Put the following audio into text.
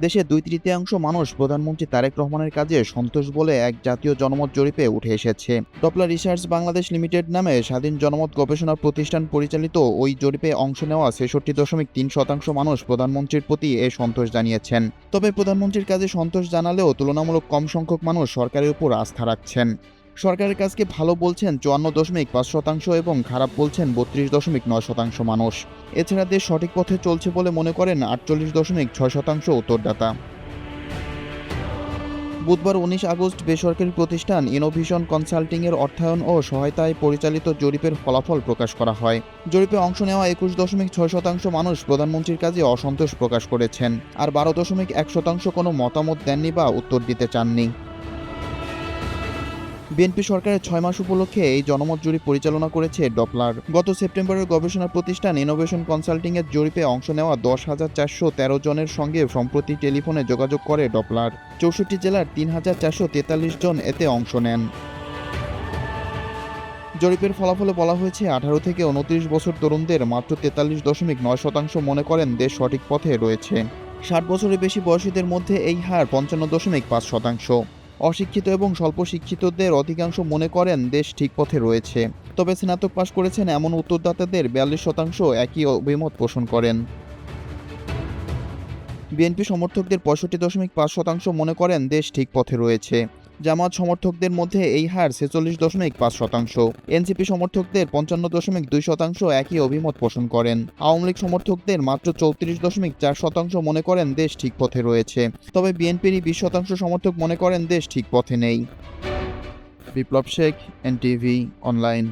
দেশের 2/3 মানুষ প্রধানমন্ত্রী তারেক রহমানের কাজে সন্তোষ বলে এক জাতীয় জনমত জরিপে উঠে এসেছে। ডপলার রিসার্চ বাংলাদেশ লিমিটেড নামে স্বাধীন জনমত গবেষণা প্রতিষ্ঠান পরিচালিত ওই জরিপে অংশ নেওয়া ৬৬.৩% মানুষ প্রধানমন্ত্রীর প্রতি এ সন্তোষ জানিয়েছেন। তবে প্রধানমন্ত্রীর কাজে সন্তোষ জানালেও তুলনামূলক কম সংখ্যক মানুষ সরকারের উপর আস্থা রাখছেন। সরকারের কাজকে ভালো বলছেন ৫৪.৫% এবং খারাপ বলছেন ৩২.৯% মানুষ। এছাড়া দেশ সঠিক পথে চলছে বলে মনে করেন ৪৮.৬% উত্তরদাতা। বুধবার ১৯ আগস্ট বেসরকারি প্রতিষ্ঠান ইনোভিশন কনসাল্টিংয়ের অর্থায়ন ও সহায়তায় পরিচালিত জরিপের ফলাফল প্রকাশ করা হয়। জরিপে অংশ নেওয়া ২১.৬% মানুষ প্রধানমন্ত্রীর কাজে অসন্তোষ প্রকাশ করেছেন, আর ১২.১% কোনো মতামত দেননি বা উত্তর দিতে চাননি। বিএনপি সরকারের ৬ মাস উপলক্ষে এই জনমত জরিপ পরিচালনা করেছে ডপলার। গত সেপ্টেম্বরের গবেষণা প্রতিষ্ঠান ইনোভেশন কনসাল্টিংয়ের জরিপে অংশ নেওয়া ১০,৪১৩ জনের সঙ্গে সম্প্রতি টেলিফোনে যোগাযোগ করে ডপলার। ৬৪ জেলার ৩,৪৪৩ জন এতে অংশ নেন। জরিপের ফলাফলে বলা হয়েছে ১৮ থেকে ২৯ বছর তরুণদের মাত্র ৪৩.৯% মনে করেন দেশ সঠিক পথে রয়েছে। ৬০ বছরের বেশি বয়সীদের মধ্যে এই হার ৫৫.৫%। অশিক্ষিত এবং স্বল্প শিক্ষিতদের অধিকাংশ মনে করেন দেশ ঠিক পথে রয়েছে। তবে স্নাতক পাশ করেছেন এমন উত্তরদাতাদের ৪২% একই অভিমত পোষণ করেন। বিএনপি সমর্থকদের ৬৫.৫% মনে করেন দেশ ঠিক পথে রয়েছে। জামায়াত সমর্থকদের মধ্যে এই হার ৪৬.৫%। এনসিপি সমর্থকদের ৫৫.২% একই অভিমত পোষণ করেন। আওয়ামী লীগ সমর্থকদের মাত্র ৩৪.৪% মনে করেন দেশ ঠিক পথে রয়েছে। তবে বিএনপিরই ২০% সমর্থক মনে করেন দেশ ঠিক পথে নেই। বিপ্লব শেখ, এনটিভি অনলাইন।